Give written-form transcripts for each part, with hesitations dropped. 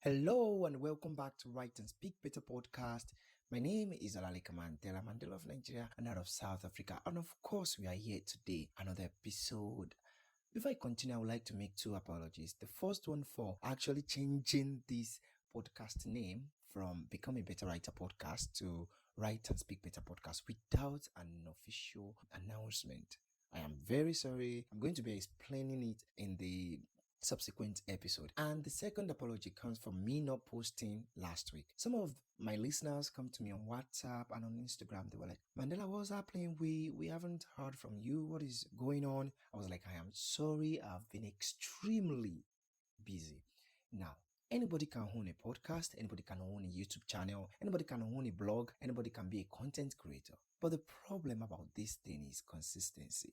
Hello and welcome back to Write and Speak Better podcast. My name is Olaleka Mandela of Nigeria and out of South Africa. And of course, we are here today, another episode. Before I continue, I would like to make two apologies. The first one for actually changing this podcast name from Become a Better Writer podcast to Write and Speak Better podcast without an official announcement. I am very sorry. I'm going to be explaining it in the subsequent episode. And the second apology comes from me not posting last week. Some of my listeners come to me on WhatsApp and on Instagram. They were like, Mandela, what's happening? We haven't heard from you. What is going on? I was like, I am sorry. I've been extremely busy. Now, anybody can own a podcast, anybody can own a YouTube channel, anybody can own a blog, anybody can be a content creator. But the problem about this thing is consistency.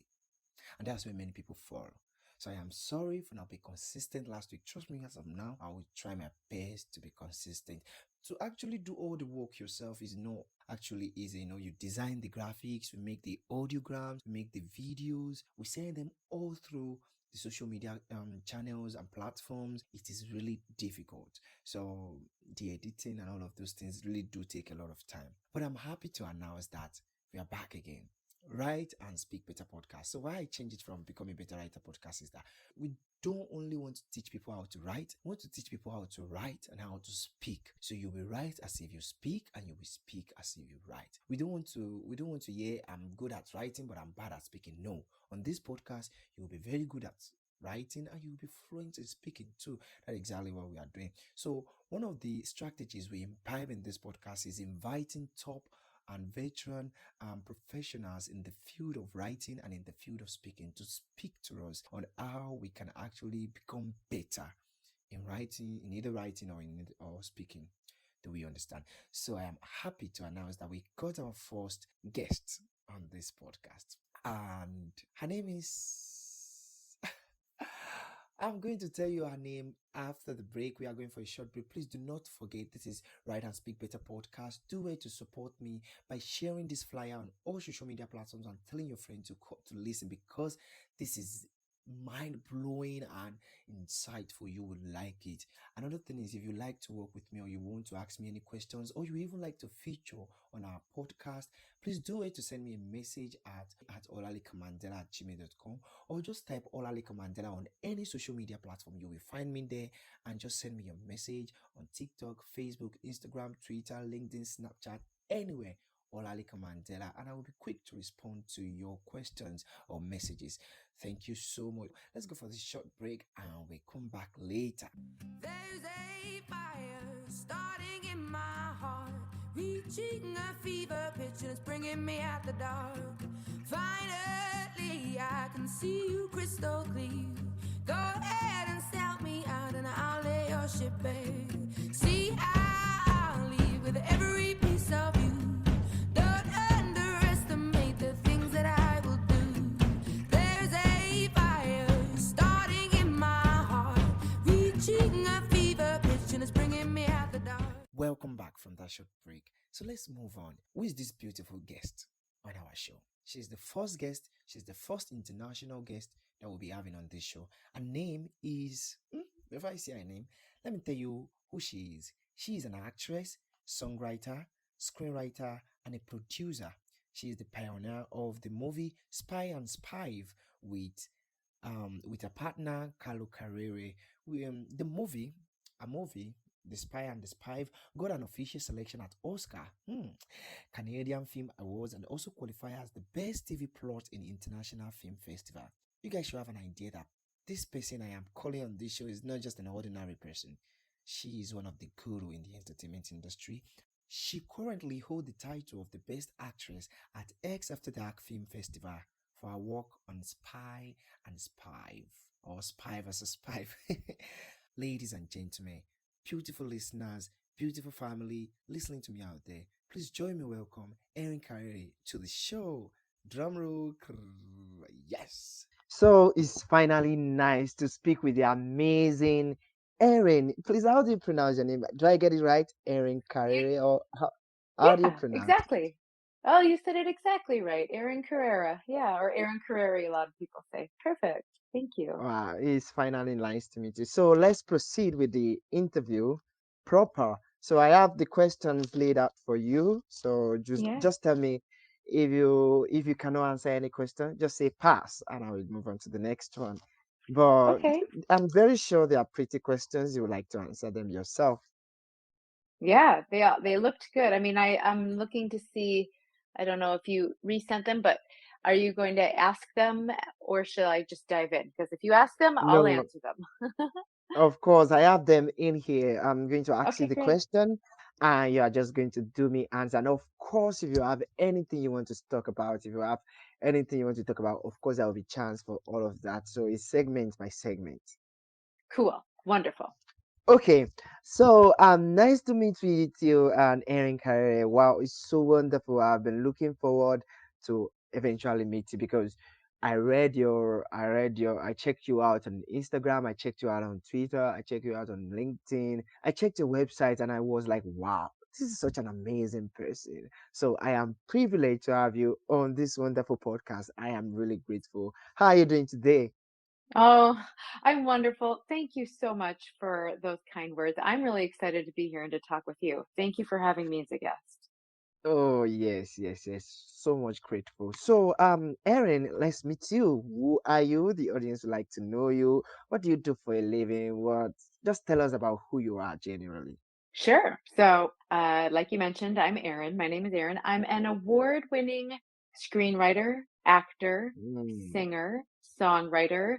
And that's where many people fall. So I am sorry for not being consistent last week. Trust me, as of now, I will try my best to be consistent. To actually do all the work yourself is not actually easy. You design the graphics, we make the audiograms, we make the videos, we send them all through the social media channels and platforms. It is really difficult. So the editing and all of those things really do take a lot of time. But I'm happy to announce that we are back again. Write and Speak Better podcast. So why I changed it from Become a Better Writer podcast is that we don't only want to teach people how to write, we want to teach people how to write and how to speak. So you will write as if you speak and you will speak as if you write. We don't want to hear I'm good at writing but I'm bad at speaking. No. On this podcast, you will be very good at writing and you'll be fluent in speaking too. That's exactly what we are doing. So one of the strategies we imbibe in this podcast is inviting top and veteran professionals in the field of writing and in the field of speaking to speak to us on how we can actually become better in writing, in either writing or speaking. Do we understand? So I am happy to announce that we got our first guest on this podcast, and her name is I'm going to tell you her name after the break. We are going for a short break. Please do not forget, this is Write and Speak Better podcast. Do it to support me by sharing this flyer on all social media platforms and telling your friends to listen, because this is mind-blowing and insightful. You will like it. Another thing is, if you like to work with me or you want to ask me any questions or you even like to feature on our podcast, please do it to send me a message at olalekamandela@gmail.com, or just type Olalekamandela on any social media platform. You will find me there, and just send me your message on TikTok, Facebook, Instagram, Twitter, LinkedIn, Snapchat, anywhere. Olaleka Mandela, and I will be quick to respond to your questions or messages. Thank you so much. Let's go for this short break and we'll come back later. There's a fire starting in my heart, reaching a fever pitch and it's bringing me out the dark. Finally, I can see you crystal clear. Go ahead and sell me out and I'll lay your ship bare. See, I'll leave with every piece of you. Don't underestimate the things that I will do. There's a fire starting in my heart, reaching a fever pitch and it's bringing me out the dark. Welcome back from that short break. So let's move on. Who is this beautiful guest on our show? She's the first guest. She's the first international guest that we'll be having on this show. Her name is, before I say her name, let me tell you who she is. She is an actress, songwriter, screenwriter, and a producer. She is the pioneer of the movie Spy and Spive with her partner Carlo Carere. The movie, The Spy and the Spive, got an official selection at Oscar, Canadian Film Awards, and also qualified as the best TV plot in International Film Festival. You guys should have an idea that this person I am calling on this show is not just an ordinary person. She is one of the guru in the entertainment industry. She currently holds the title of the Best Actress at X After Dark Film Festival for her work on Spy and Spive, or Spy vs. Spive. Ladies and gentlemen, beautiful listeners, beautiful family listening to me out there, please join me welcome Erin Carere to the show. Drumroll, yes. So it's finally nice to speak with the amazing Erin. Please, how do you pronounce your name? Do I get it right? Erin You, Carere, or how do you yeah, pronounce it? exactly. Oh, you said it exactly right. Erin Carrera. Yeah, or Erin Carere, a lot of people say. Perfect. Thank you. Wow, it's finally nice to meet you. So let's proceed with the interview. proper. So I have the questions laid out for you. So just Yeah. just tell me if you cannot answer any question, just say pass, and I will move on to the next one. But Okay. I'm very sure they are pretty questions. You would like to answer them yourself. Yeah, they looked good. I mean, I'm looking to see, I don't know if you resent them, but are you going to ask them or should I just dive in? Because if you ask them, I'll No, answer them. of course, I have them in here. I'm going to ask you Okay, the great. question, and you are just going to do me answer. And of course, if you have anything you want to talk about, if you have anything you want to talk about, of course, there will be chance for all of that. So it's segment by segment. Cool. Wonderful. Okay, so nice to meet with you and Erin Carere. Wow, it's so wonderful. I've been looking forward to eventually meet you because I checked you out on Instagram, I checked you out on Twitter, I checked you out on LinkedIn, I checked your website, and I was like, wow, this is such an amazing person. So I am privileged to have you on this wonderful podcast. I am really grateful. How are you doing today? Oh, I'm wonderful. Thank you so much for those kind words. I'm really excited to be here and to talk with you. Thank you for having me as a guest. Oh, yes, yes, yes. So much grateful. So, Erin, let's meet you. Who are you? The audience would like to know you. What do you do for a living? What? Just tell us about who you are generally. Sure. So, like you mentioned, I'm Erin. My name is Erin. I'm an award-winning screenwriter, actor, Mm, singer, songwriter,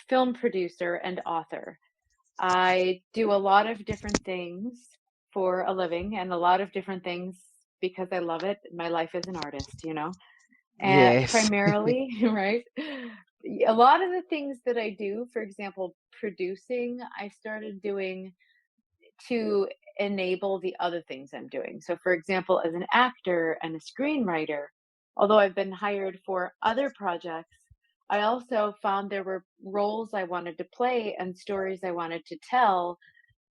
film producer, and author. I do a lot of different things for a living and a lot of different things because I love it. My life as an artist, and yes. primarily, right? A lot of the things that I do, for example, producing, I started doing to enable the other things I'm doing. So, for example, as an actor and a screenwriter, although I've been hired for other projects, I also found there were roles I wanted to play and stories I wanted to tell.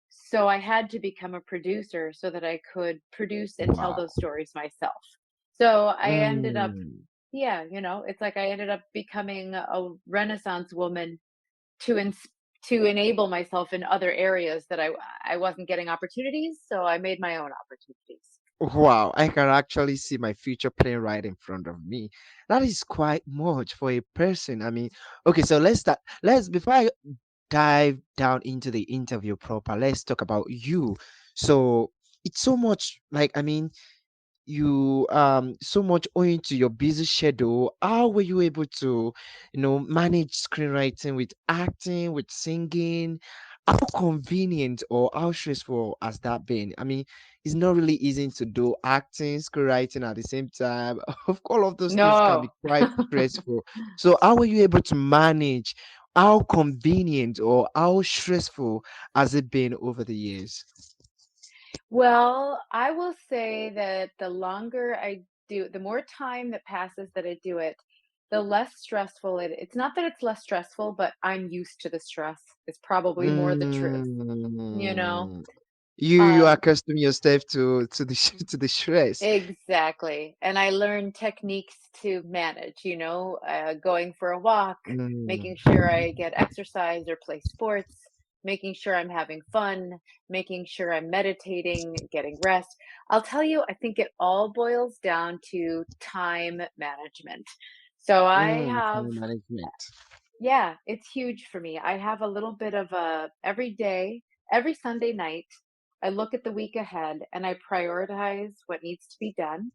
So I had to become a producer so that I could produce and tell Wow. those stories myself. So I ended up, Mm. yeah, it's like I ended up becoming a Renaissance woman to to enable myself in other areas that I wasn't getting opportunities, so I made my own opportunities. Wow, I can actually see my future plane right in front of me. That is quite much for a person. I mean, okay, so let's start. Before I dive down into the interview proper, let's talk about you. So it's so much like, I mean, you so much owing to your busy schedule. How were you able to manage screenwriting with acting, with singing? How convenient or how stressful has that been? I mean, it's not really easy to do acting, screenwriting at the same time. Of all of those things can be No. quite stressful. So how were you able to manage? How convenient or how stressful has it been over the years? Well, I will say that the longer I do, the more time that passes that I do it, the less stressful it's not that it's less stressful, but I'm used to the stress. It's probably more the truth, you know? Mm. You Um, accustom yourself to the to the stress. Exactly. And I learned techniques to manage, going for a walk, making Mm, sure I get exercise or play sports, making sure I'm having fun, making sure I'm meditating, getting rest. I'll tell you, I think it all boils down to time management. So I have time management. yeah, it's huge for me. I have a little bit of a every day, every Sunday night, I look at the week ahead and I prioritize what needs to be done.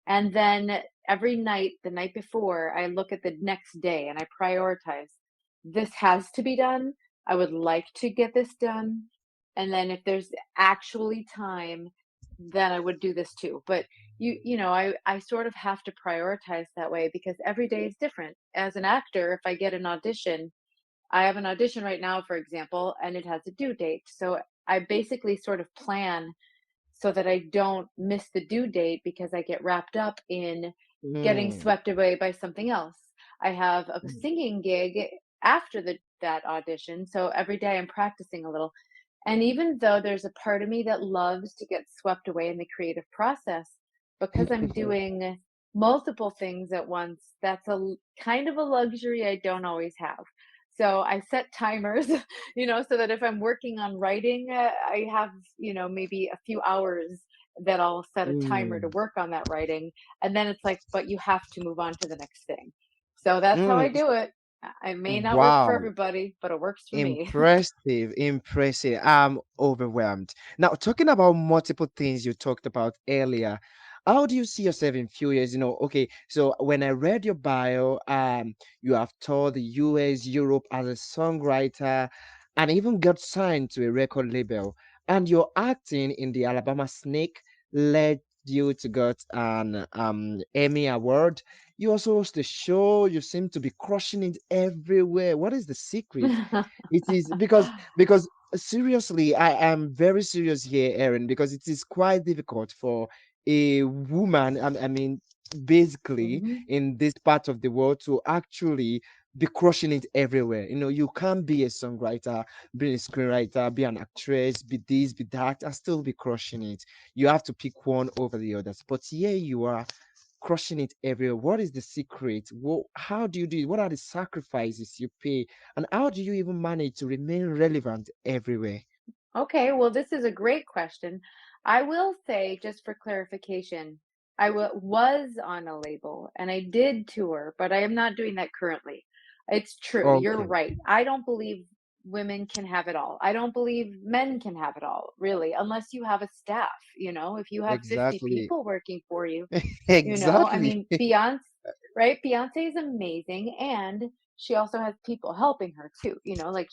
And then every night, the night before, I look at the next day and I prioritize. This has to be done. I would like to get this done. And then if there's actually time, then I would do this too. But I sort of have to prioritize that way because every day is different. As an actor, if I get an audition, I have an audition right now, for example, and it has a due date. So I basically sort of plan so that I don't miss the due date because I get wrapped up in getting Mm, swept away by something else. I have a mm, singing gig after that audition, so every day I'm practicing a little. And even though there's a part of me that loves to get swept away in the creative process, because I'm doing multiple things at once, that's kind of a luxury I don't always have. So I set timers, so that if I'm working on writing, I have, maybe a few hours that I'll set a timer to Mm, work on that writing. And then it's like, but you have to move on to the next thing. So that's how I mm, do it. It may not work for wow. everybody, but it works for me. Impressive, impressive. I'm overwhelmed. Now, talking about multiple things you talked about earlier, how do you see yourself in few years? Okay, so when I read your bio, you have toured the US, Europe as a songwriter, and even got signed to a record label. And your acting in the Alabama Snake led you to get an Emmy Award. You also host a show. You seem to be crushing it everywhere. What is the secret? It is because seriously, I am very serious here, Erin, because it is quite difficult for a woman, I mean, basically Hmm. in this part of the world to actually be crushing it everywhere. You can't be a songwriter, be a screenwriter, be an actress, be this, be that, and still be crushing it. You have to pick one over the others. But here you are crushing it everywhere. What is the secret? How do you do it? What are the sacrifices you pay? And how do you even manage to remain relevant everywhere? Okay, well, this is a great question. I will say, just for clarification, was on a label and I did tour, but I am not doing that currently. It's true. You're Okay, right. I don't believe women can have it all. I don't believe men can have it all, really, unless you have a staff. If you have 50 exactly. people working for you, I Exactly. mean, Beyonce, right? Beyonce is amazing, and she also has people helping her too. Like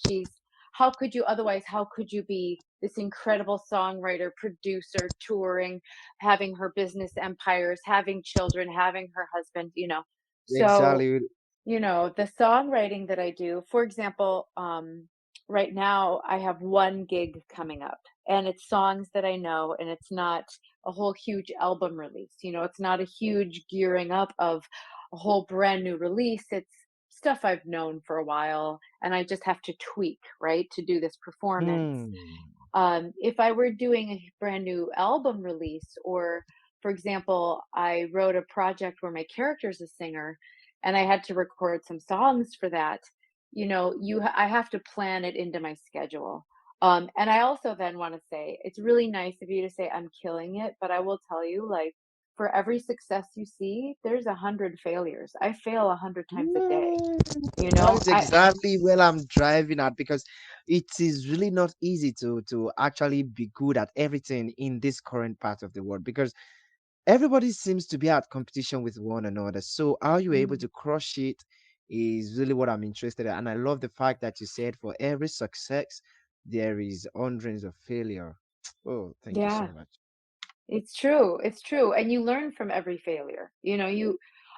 how could you be this incredible songwriter, producer, touring, having her business empires, having children, having her husband, So, Exactly. the songwriting that I do, for example, right now I have one gig coming up and it's songs that I know, and it's not a whole huge album release. It's not a huge gearing up of a whole brand new release. It's stuff I've known for a while and I just have to tweak, right, to do this performance. Hmm. If I were doing a brand new album release, or for example, I wrote a project where my character's a singer and I had to record some songs for that, I have to plan it into my schedule. And I also then want to say it's really nice of you to say I'm killing it, but I will tell you, like, for every success you see, there's 100 failures. I fail 100 times a day. Mm, You that know, is I exactly where I'm driving at because it is really not easy to actually be good at everything in this current part of the world because everybody seems to be at competition with one another. So how you able mm, to crush it is really what I'm interested in. And I love the fact that you said for every success there is hundreds of failure. Oh, thank you so yeah. much. It's true, it's true, and you learn from every failure.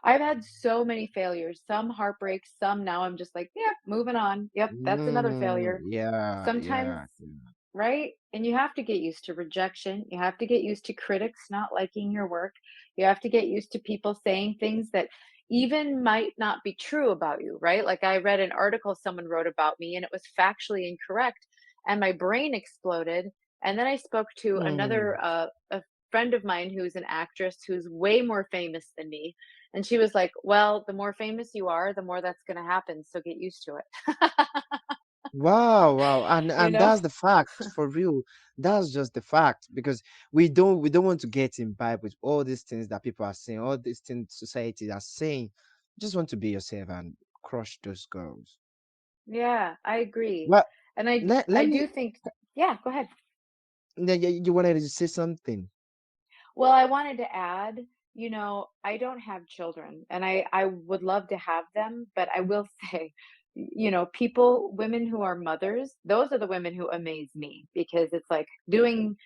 I've had so many failures, some heartbreaks, some now I'm just like, "Yep, moving on. Yep, that's another Mm, failure." yeah, Sometimes, yeah, yeah. right? And you have to get used to rejection. You have to get used to critics not liking your work. You have to get used to people saying things that even might not be true about you, right? Like I read an article someone wrote about me and it was factually incorrect and my brain exploded. And then I spoke to Mm. another a friend of mine who's an actress who's way more famous than me. And she was like, "Well, the more famous you are, the more that's going to happen. So get used to it." Wow, wow. And you and know? that's the fact for real. That's just the fact because we don't want to get imbibed with all these things that people are saying, all these things society are saying. Just want to be yourself and crush those girls. Yeah, I agree. Well, And I let I me do think, yeah, go ahead. you wanted to say something. Well, I wanted to add, I don't have children and I would love to have them, but I will say, women who are mothers, those are the women who amaze me because it's like being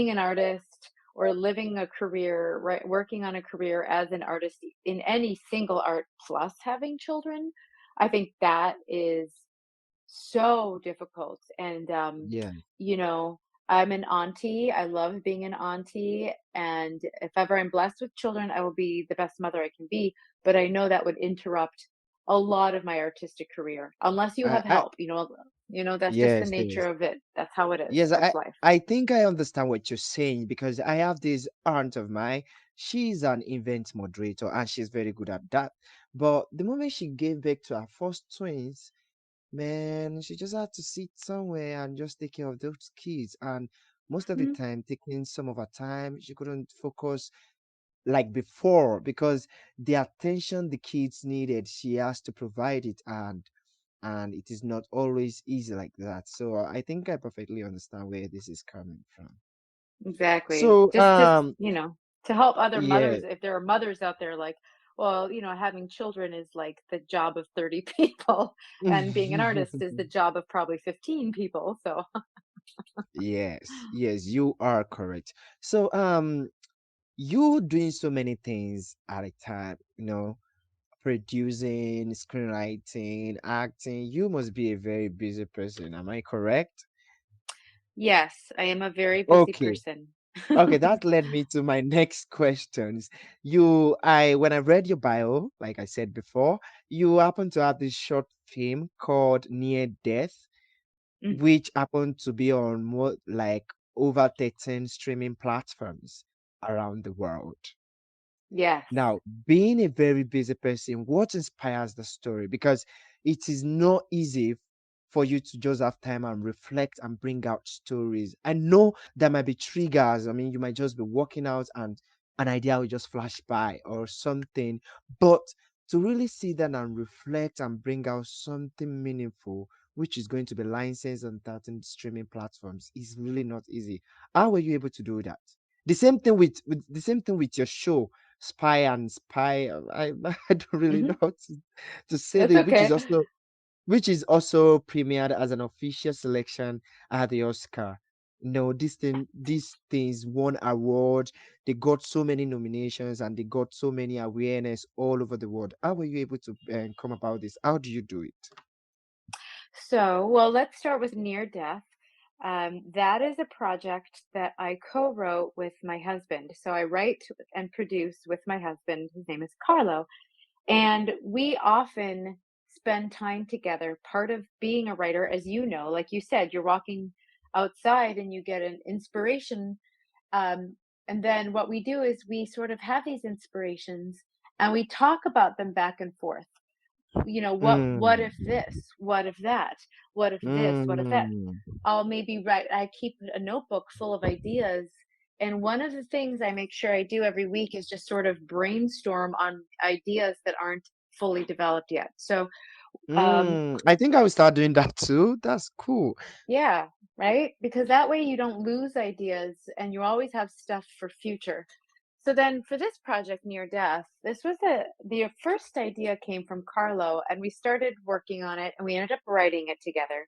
an artist or living a career, right, working on a career as an artist in any single art plus having children. I think that is so difficult. And, Yeah. you know, I'm an auntie. I love being an auntie. And if ever I'm blessed with children, I will be the best mother I can be. But I know that would interrupt a lot of my artistic career unless you have I help. That's just the yes, nature yes. of it. That's how it is. Yes, That's I life. I think I understand what you're saying because I have this aunt of mine. She's an event moderator and she's very good at that. But the moment she gave birth to her first twins, man, she just had to sit somewhere and just take care of those kids. And most of the Mhm. time, taking some of her time, she couldn't focus like before because the attention the kids needed, she has to provide it, and it is not always easy like that. So I think I perfectly understand where this is coming from. Exactly. So Just, to help other yeah. mothers, if there are mothers out there like, well, having children is like the job of 30 people, and being an artist is the job of probably 15 people. So, Yes, yes, you are correct. So you doing so many things at a time, producing, screenwriting, acting. You must be a very busy person. Am I correct? yes, I am a very busy Okay. person. Okay, that led me to my next questions. When I read your bio, like I said before, you happen to have this short film called Near Death, Mm, which happened to be on more like over 13 streaming platforms around the world. yes. Now, being a very busy person, what inspires the story? Because it is not easy for you to just have time and reflect and bring out stories. I know there might be triggers. I mean, you might just be walking out and an idea will just flash by or something. But to really sit down and reflect and bring out something meaningful, which is going to be licensed on 13 streaming platforms, is really not easy. How were you able to do that? The same thing with your show Spy and Spy. I don't really know Hmm. how to say That's this, okay. which is also premiered as an official selection at the Oscar. No, these things won award. They got so many nominations and they got so many awareness all over the world. How were you able to come about this? How do you do it? So, well, let's start with Near Death. That is a project that I co-wrote with my husband. So I write and produce with my husband. His name is Carlo. And we often spend time together. Part of being a writer, as you know, like you said, you're walking outside and you get an inspiration. Um, and then what we do is we sort of have these inspirations and we talk about them back and forth. What if Mm, this? What if that? What if this? What if that? mm. I'll maybe write, I keep a notebook full of ideas. And one of the things I make sure I do every week is just sort of brainstorm on ideas that aren't fully developed yet. So, um, I think I will start doing that too. That's cool. yeah, right? Because that way you don't lose ideas and you always have stuff for future. So then for this project Near Death, this was the first idea came from Carlo and we started working on it and we ended up writing it together.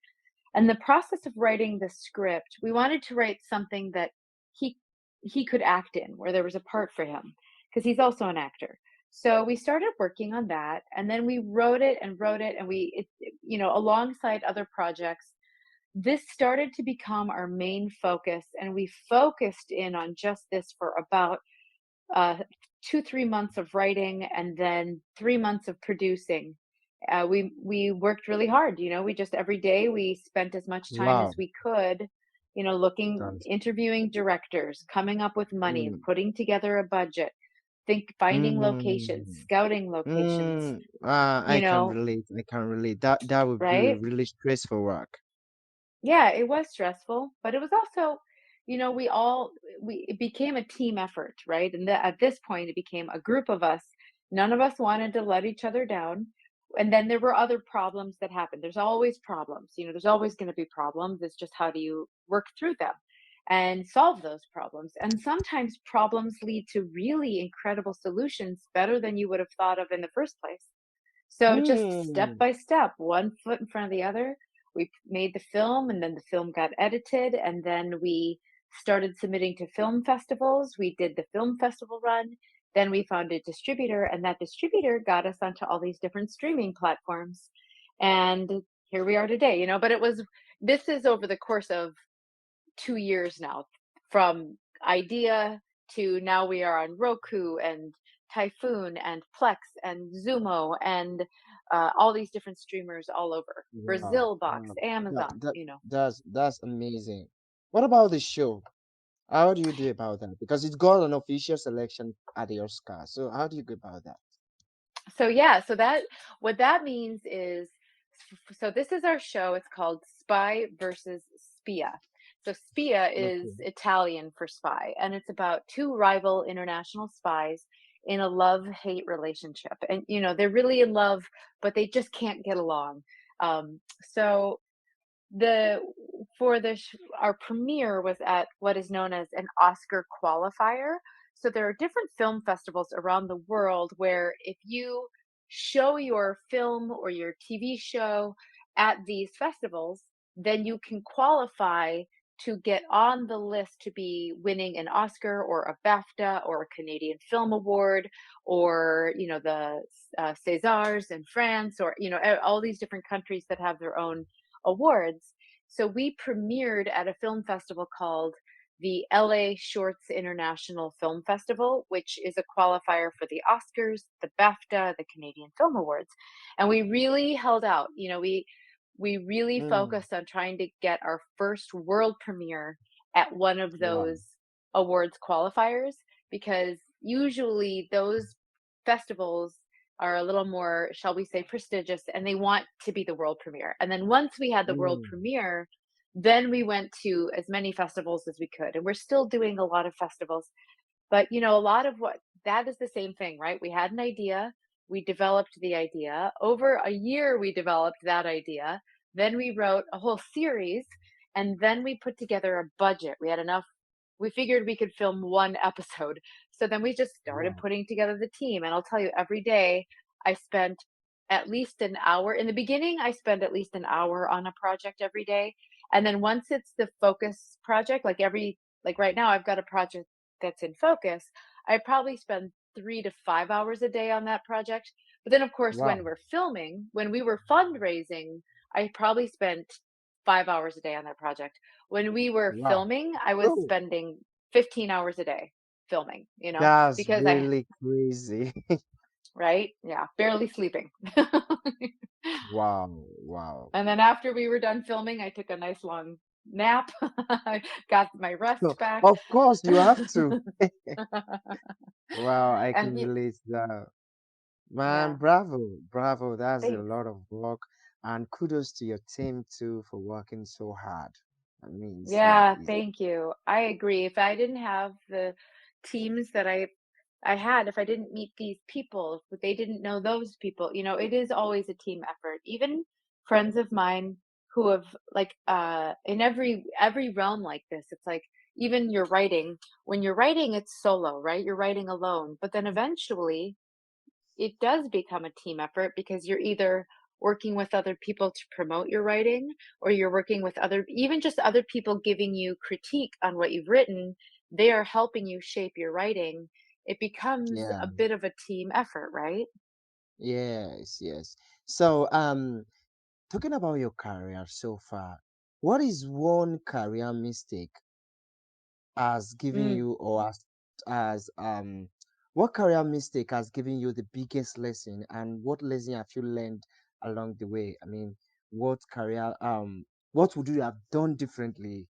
And the process of writing the script, we wanted to write something that he he could act in, where there was a part for him, because he's also an actor. So we started working on that, and then we wrote it, and alongside other projects, this started to become our main focus, and we focused in on just this for about 2 3 months of writing and then 3 months of producing. We worked really hard. We just every day we spent as much time as Wow. we could, looking, That's, interviewing directors, coming up with money, mm, putting together a budget, finding locations, mm. scouting locations. I You can know, relate. I can relate. That would be right? really stressful work. Yeah, it was stressful, but it was also, we it became a team effort, right? And at this point, it became a group of us. None of us wanted to let each other down. And then there were other problems that happened. There's always problems. There's always going to be problems. It's just how do you work through them and solve those problems? And sometimes problems lead to really incredible solutions better than you would have thought of in the first place. So just step Mm. by step, one foot in front of the other, we made the film and then the film got edited and then we started submitting to film festivals. We did the film festival run. Then we found a distributor and that distributor got us onto all these different streaming platforms. And here we are today, but this is over the course of 2 years now, from idea to now we are on Roku and Typhoon and Plex and Zumo and all these different streamers all over. Wow. Brazil Box, Wow. That, Amazon. that that's amazing. What about the show? How do you do about that? Because it's got an official selection at the Oscar. So how do you go about that? So yeah, so that what that means is So this is our show. It's called Spy versus Spia. So Spia is Okay. Italian for spy, and it's about two rival international spies in a love-hate relationship. And they're really in love, but they just can't get along. So the for the our premiere was at what is known as an Oscar qualifier. So there are different film festivals around the world where if you show your film or your TV show at these festivals, then you can qualify to get on the list to be winning an Oscar or a BAFTA or a Canadian Film Award, or the Césars in France, or all these different countries that have their own awards. So we premiered at a film festival called the LA Shorts International Film Festival, which is a qualifier for the Oscars, the BAFTA, the Canadian Film Awards. And we really held out. We really Mm. focused on trying to get our first world premiere at one of Wow. those awards qualifiers, because usually those festivals are a little more, shall we say, prestigious, and they want to be the world premiere. And then once we had the world Mm. premiere, then we went to as many festivals as we could. And we're still doing a lot of festivals. But a lot of what that is the same thing, right? We had an idea, we developed the idea. Over a year, we developed that idea. Then we wrote a whole series, and then we put together a budget. We had enough. We figured we could film one episode. So then we just started Wow. putting together the team. And I'll tell you, every day I spent at least an hour. In the beginning, I spent at least an hour on a project every day. And then once it's the focus project, like right now, I've got a project that's in focus. I probably spend 3 to 5 hours a day on that project. But then, of course, Wow. when we were fundraising, I probably spent 5 hours a day on that project. When we were Wow. filming, I was Oh, spending 15 hours a day filming, that's because really crazy. right? Yeah, barely sleeping. Wow. Wow. And then after we were done filming, I took a nice long nap. I got my So, rest back. of course, you have to. Wow, I can And relate to that. Man, yeah, bravo, bravo. That's a thanks. lot of work. And kudos to your team too for working so hard. I mean, it's not Yeah, easy. thank you. I agree. If I didn't have the teams that I had, if I didn't meet these people, if they didn't know those people, it is always a team effort. Even friends of mine who have, like, in every realm like this, it's like, even your writing, when you're writing, it's solo, right? You're writing alone. But then eventually it does become a team effort, because you're either working with other people to promote your writing, or you're working with even just other people giving you critique on what you've written. They are helping you shape your writing. It becomes Yeah. a bit of a team effort, right? Yes, yes. So, talking about your career so far, what is one career mistake has given Mm. you, or as what career mistake has given you the biggest lesson, and what lesson have you learned along the way? I mean, what would you have done differently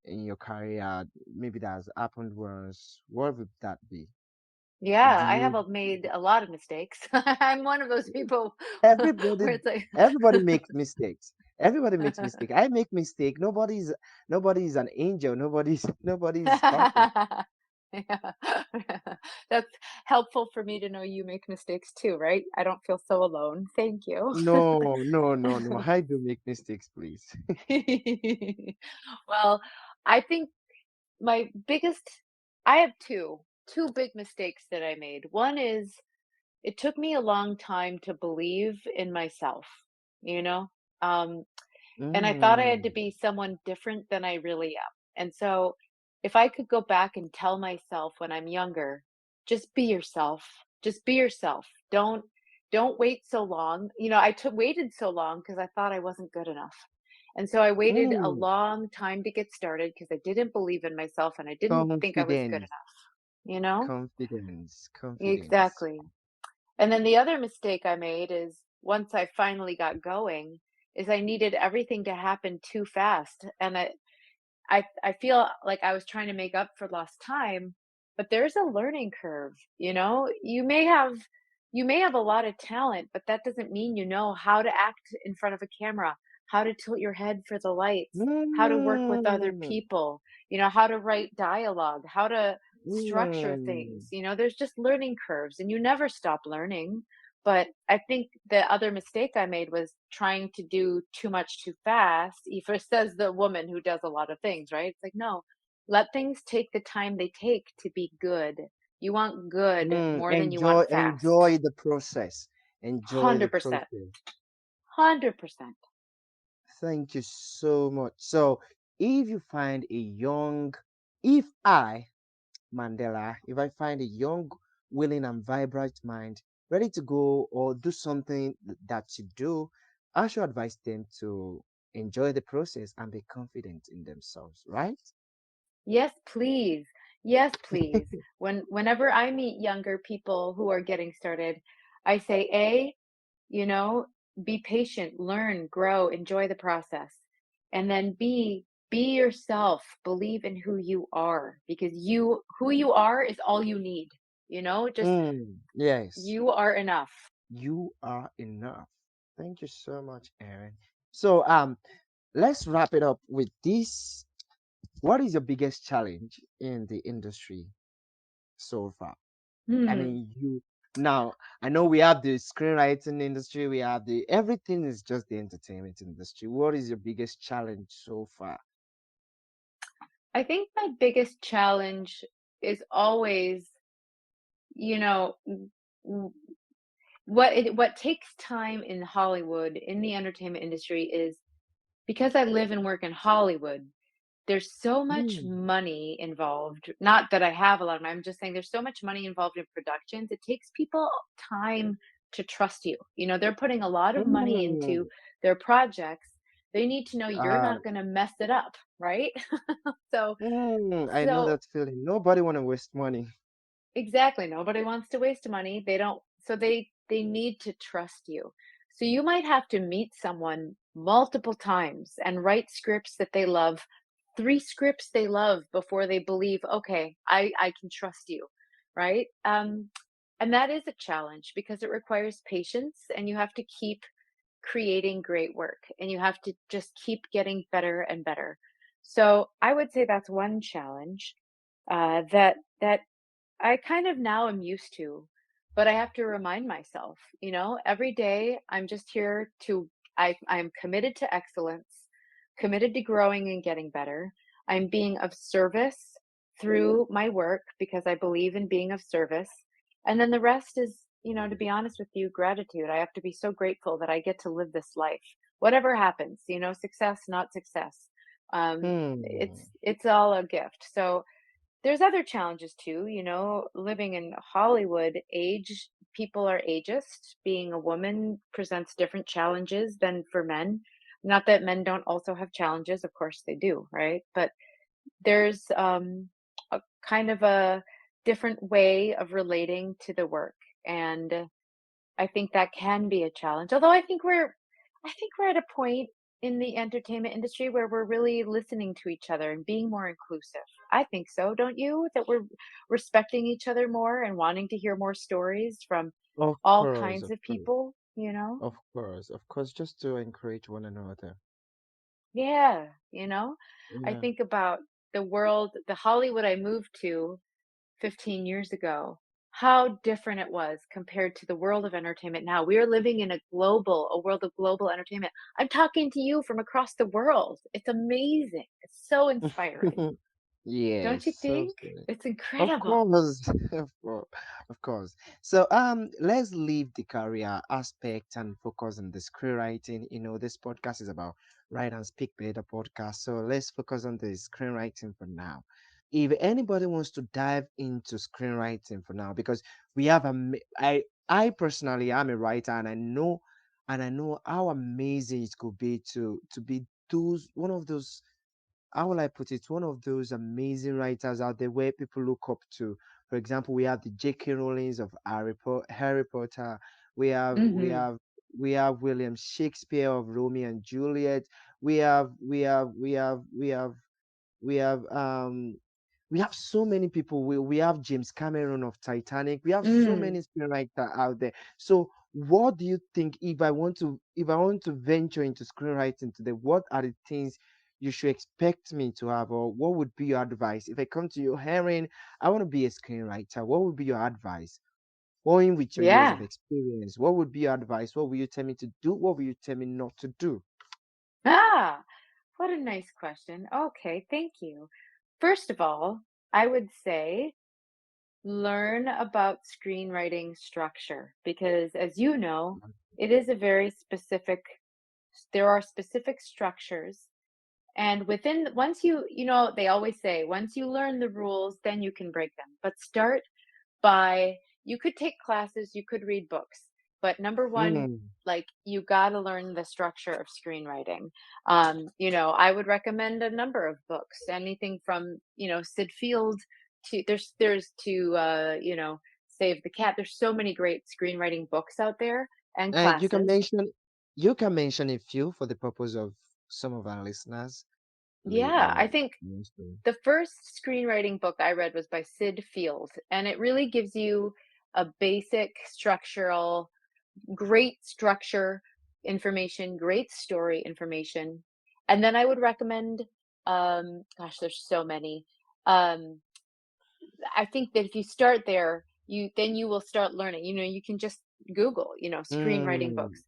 in your career? Maybe that has happened once. What would that be? Yeah, Do I you? have made a lot of mistakes. I'm one of those people Everybody, where it's like everybody makes mistakes. Everybody makes mistake. I make mistake. Nobody is an angel. Nobody's perfect. Yeah. That's helpful for me to know you make mistakes too, right? I don't feel so alone. Thank you. No, no, no, no. I do make mistakes, please. Well, I think my biggest I have two big mistakes that I made. One is it took me a long time to believe in myself, you know? Um, and I thought I had to Mm, be someone different than I really am. And so if I could go back and tell myself when I'm younger, just be yourself. Just be yourself. Don't wait so long. I took waited so long because I thought I wasn't good enough. And so I waited a mm. long time to get started because I didn't believe in myself and I didn't think I was good Confidence, enough, you know? confidence, confidence. Exactly. And then the other mistake I made is once I finally got going, is I needed everything to happen too fast. And I feel like I was trying to make up for lost time, but there's a learning curve, you know? you may have a lot of talent, but that doesn't mean you know how to act in front of a camera, how to tilt your head for the lights, how to work with other Mm, people, how to write dialogue, how to structure mm, things. There's just learning curves and you never stop learning. But I think the other mistake I made was trying to do too much too fast. Eva says the woman who does a lot of things, right? It's like, no, let things take the time they take to be good. You want good more than you want enjoy fast. the process. Enjoy the 100%. process. 100%. Thank you so much. So, if you find a young, if I, Mandela, if I find a young, willing, and vibrant mind ready to go or do something that you do, I should advise them to enjoy the process and be confident in themselves, right? Yes, please. Yes, please. Whenever I meet younger people who are getting started, I say, A, you know, be patient, learn, grow, enjoy the process. And then B, be yourself, believe in who you are because who you are is all you need. Just Yes, you are enough. you are enough. Thank you so much, Aaron. So, let's wrap it up with this. What is your biggest challenge in the industry so far? I Hmm. mean, you now, I know we have the screenwriting industry, we have the everything is just the entertainment industry. What is your biggest challenge so far? I think my biggest challenge is always, you know, w- what takes time in Hollywood, in the entertainment industry is because I live and work in Hollywood, there's so much Mm, money involved. Not that I have a lot of money, I'm just saying there's so much money involved in productions. It takes people time to trust you. They're putting a lot of money into mm, their projects. They need to know you're uh, not going to mess it up, right? So I know so that feeling. Nobody want to waste money. exactly, nobody wants to waste money. They don't so they need to trust you. So you might have to meet someone multiple times and write scripts that they love, 3 scripts they love before they believe, "Okay, I can trust you." Right? And that is a challenge because it requires patience and you have to keep creating great work and you have to just keep getting better and better. So I would say that's one challenge that I kind of now am used to, but I have to remind myself, every day I'm just here to I'm committed to excellence, committed to growing and getting better. I'm being of service through my work because I believe in being of service. And then the rest is, to be honest with you, gratitude. I have to be so grateful that I get to live this life. Whatever happens, success, not success. Hmm. It's all a gift. So there's other challenges too, living in Hollywood, people are ageist. Being a woman presents different challenges than for men. Not that men don't also have challenges, of course they do, right? But there's a kind of a different way of relating to the work. And I think that can be a challenge. Although I think we're at a point in the entertainment industry where we're really listening to each other and being more inclusive. I think so, don't you? That we're respecting each other more and wanting to hear more stories from Of all course, kinds of of course, people. of course, just to encourage one another. Yeah. I Yeah. think about the Hollywood I moved to 15 years ago, how different it was compared to the world of entertainment now. We are living in a world of global entertainment. I'm talking to you from across the world. It's amazing. It's so inspiring. Don't Yes, you so think? sweet. It's Of incredible. course, of course. So let's leave the career aspect and focus on the screenwriting. This podcast is about Write and Speak Better podcast. So let's focus on the screenwriting for now. If anybody wants to dive into screenwriting for now, because we have I personally am a writer and I know how amazing it could be to be those one of those, how will I put it? One of those amazing writers out there where people look up to. For example, we have the J.K. Rowlings of Harry Potter. We have we Mhm. have we have William Shakespeare of Romeo and Juliet. We have we have we have we have we have we have so many people. We have James Cameron of Titanic. We have so Mm, many screenwriters out there. So what do you think, if I want to venture into screenwriting today, what are the things you should expect me to have, or what would be your advice if I come to you, Erin, I want to be a screenwriter? What would be your advice? Going with your years yeah. of experience, what would be your advice? What will you tell me to do? What will you tell me not to do? Ah, what a nice question. Okay, thank you. First of all, I would say learn about screenwriting structure because, as you know, it is a very specific, there are specific structures. And within, once they always say, once you learn the rules, then you can break them. But start by, you could take classes, you could read books, but number one, Mm. like you got to learn the structure of screenwriting. I would recommend a number of books, anything from Sid Field to there's to Save the Cat. There's so many great screenwriting books out there and And classes. you can mention a few for the purpose of some of our listeners. Yeah, I think Mention. the first screenwriting book I read was by Sid Field, and it really gives you a basic structural, great structure information, great story information. And then I would recommend, gosh, there's so many. Um, I think that if you start there, you will start learning. You can just Google, screenwriting Mm, books.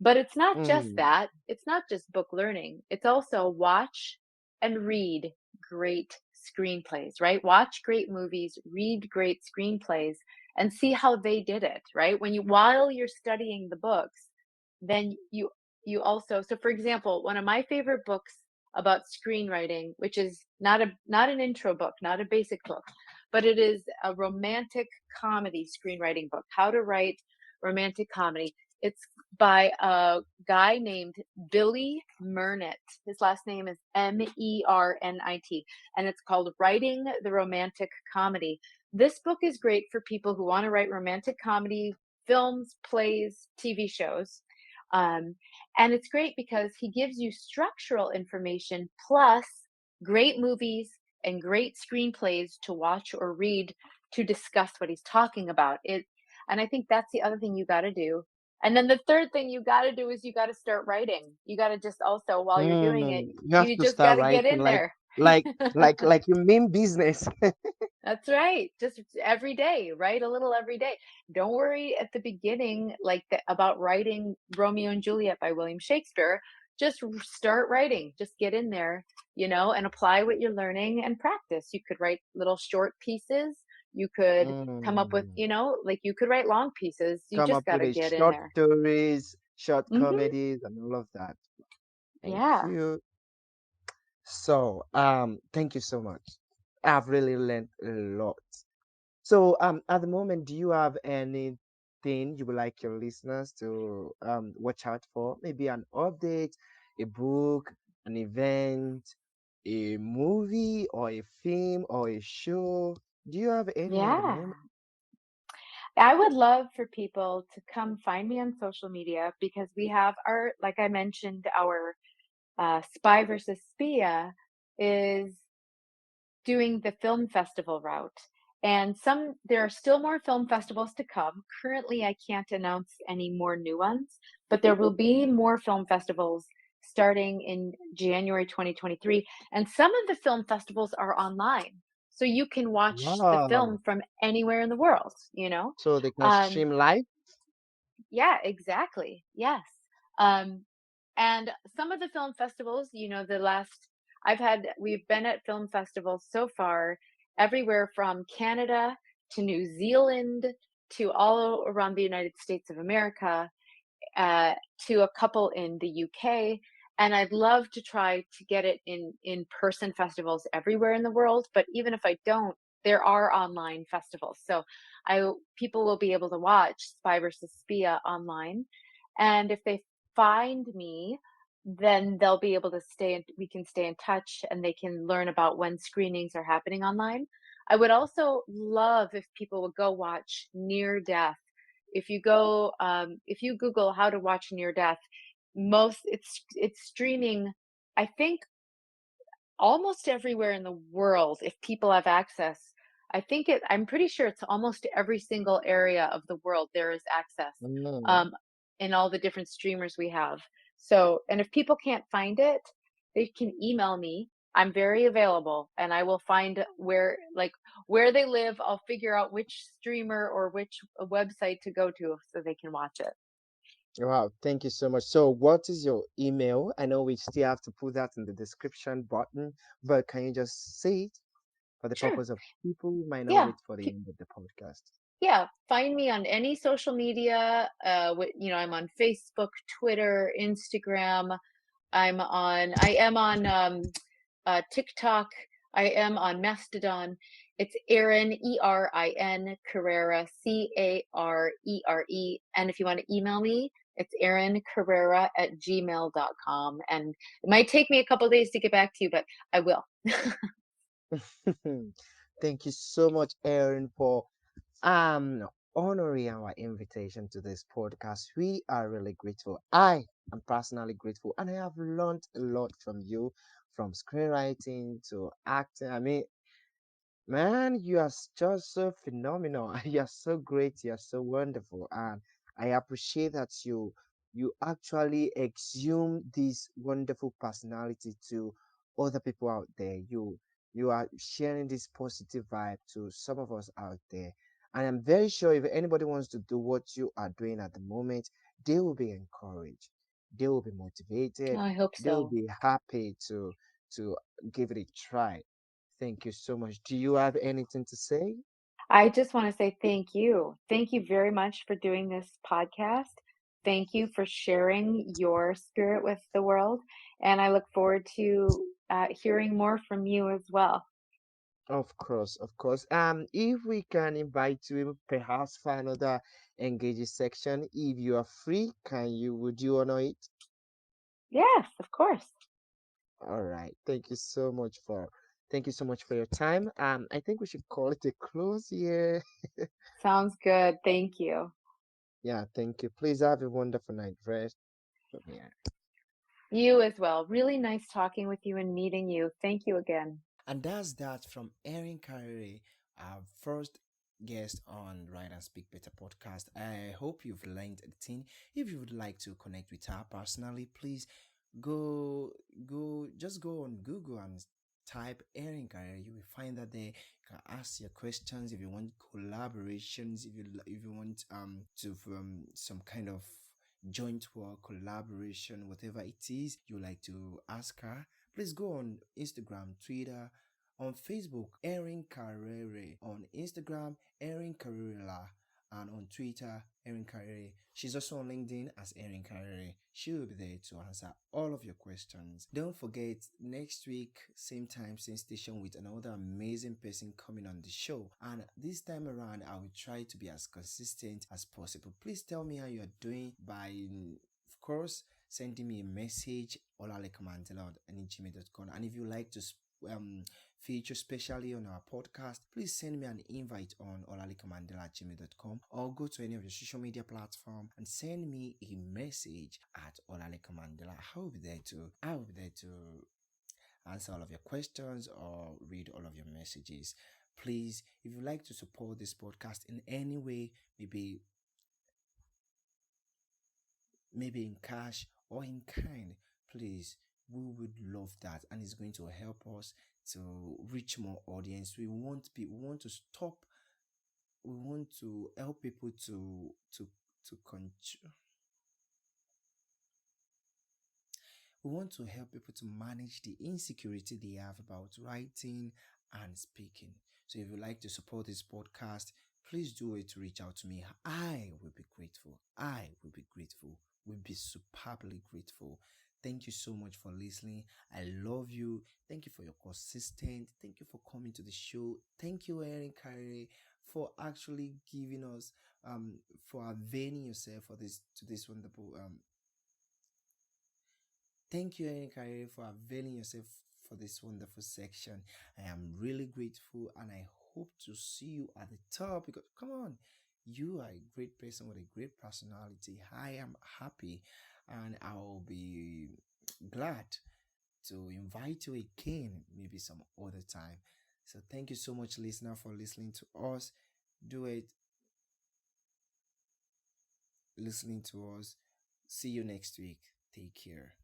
But it's not just mm, that. It's not just book learning. It's also watch and read great screenplays, right? Watch great movies, read great screenplays, and see how they did it, right? While you're studying the books, then you also, so for example, one of my favorite books about screenwriting, which is not an intro book, not a basic book, but it is a romantic comedy screenwriting book, how to write romantic comedy. It's by a guy named Billy Mernit. His last name is Mernit, and it's called Writing the Romantic Comedy. This book is great for people who want to write romantic comedy films, plays, TV shows. Um, and it's great because he gives you structural information plus great movies and great screenplays to watch or read to discuss what he's talking about. And I think that's the other thing you got to do. And then the third thing you got to do is you got to start writing. You got to just also, while you're doing it, You have you to just got start to get writing in there. like like you mean business. That's right. Just every day, write a little every day. Don't worry at the beginning, about writing Romeo and Juliet by William Shakespeare. Just start writing. Just get in there, and apply what you're learning and practice. You could write little short pieces. You could come up with, Mm. you could write long pieces. You Come just up got with to a get in short there. stories, short Hmm. comedies, and all of that. Thank Yeah. you. So, thank you so much. I've really learned a lot. So, at the moment, do you have anything you would like your listeners to watch out for? Maybe an update, a book, an event, a movie, or a film, or a show? Do you have any at the Yeah. moment? I would love for people to come find me on social media because we have like I mentioned, our Spy versus Spia is doing the film festival route. And there are still more film festivals to come. Currently, I can't announce any more new ones, but there will be more film festivals starting in January 2023. And some of the film festivals are online. So you can watch the film Wow. from anywhere in the world. So they can Um, stream live? yeah, exactly. Yes. Um, and some of the film festivals, we've been at film festivals so far, everywhere from Canada to New Zealand to all around the United States of America, uh, to a couple in the UK. And I'd love to try to get it in person festivals everywhere in the world. But even if I don't, there are online festivals. So people will be able to watch Spy versus Spia online. And if they find me, then they'll be able to we can stay in touch and they can learn about when screenings are happening online. I would also love if people would go watch Near Death. If you Google how to watch Near Death, it's streaming, I think, almost everywhere in the world if people have access. I'm pretty sure it's almost every single area of the world there is access, Mm. um, in all the different streamers we have. So, and if people can't find it, they can email me. I'm very available and I will find where they live. I'll figure out which streamer or which website to go to so they can watch it. Wow, thank you so much. So, what is your email? I know we still have to put that in the description button, but can you just say it for the Sure. purpose of people who might not Yeah. wait for the end of the podcast? Yeah, find me on any social media. I'm on Facebook, Twitter, Instagram. I am on TikTok. I am on Mastodon. It's Erin, Erin Carere, Carere. And if you want to email me, it's Erin Carere at gmail.com. And it might take me a couple of days to get back to you, but I will. Thank you so much, Erin, for um honoring our invitation to this podcast. We are really grateful. I am personally grateful, and I have learned a lot from you, from screenwriting to acting. I mean, man, you are just so phenomenal. You are so great. You are so wonderful, and I appreciate that you actually exhume this wonderful personality to other people out there. You are sharing this positive vibe to some of us out there, and I'm very sure if anybody wants to do what you are doing at the moment, they will be encouraged. They will be motivated. I hope They will so. be happy to give it a try. Thank you so much. Do you have anything to say? I just want to say thank you. Thank you very much for doing this podcast. Thank you for sharing your spirit with the world. And I look forward to hearing more from you as well. Of course, of course. If we can invite you perhaps for another engaging section, if you are free, would you honor it? Yes, of course. All right. Thank you so much for your time. I think we should call it a close here. Sounds good. Thank you. Yeah, thank you. Please have a wonderful night rest. Yeah. You as well. Really nice talking with you and meeting you. Thank you again. And that's that from Erin Carere, our first guest on Write and Speak Better podcast. I hope you've learned a thing. If you would like to connect with her personally, please go just go on Google and type Erin Carere. You will find that there. You can ask your questions if you want collaborations, if you want to some kind of joint work, collaboration, whatever it is you like to ask her. Please go on Instagram, Twitter, on Facebook, Erin Carere, on Instagram, Erin Carere, and on Twitter, Erin Carere. She's also on LinkedIn as Erin Carere. She will be there to answer all of your questions. Don't forget, next week, same time, same station, with another amazing person coming on the show. And this time around, I will try to be as consistent as possible. Please tell me how you are doing by, of course, sending me a message, olalekmantela@gmail.com. And if you like to feature specially on our podcast, please send me an invite on olalekmandela@gmail.com, or go to any of your social media platform and send me a message at olalekmandela. I will be there to answer all of your questions or read all of your messages. Please, if you'd like to support this podcast in any way, maybe in cash or in kind, please, we would love that, and it's going to help us to reach more audience. We want to stop we want to help people to con- we want to help people to manage the insecurity they have about writing and speaking. So if you'd like to support this podcast, please do it to reach out to me. I will be grateful. I will be grateful. We'll be superbly grateful. Thank you so much for listening. I love you. Thank you for your consistent. Thank you for coming to the show. Thank you, Erin Carere, for actually giving us for availing yourself for this wonderful Thank you, Erin Carere, for availing yourself for this wonderful section. I am really grateful, and I hope to see you at the top, because come on, you are a great person with a great personality. I am happy, and I'll be glad to invite you again, maybe some other time. So thank you so much, listener, for listening to us. Do it, listening to us. See you next week. Take care.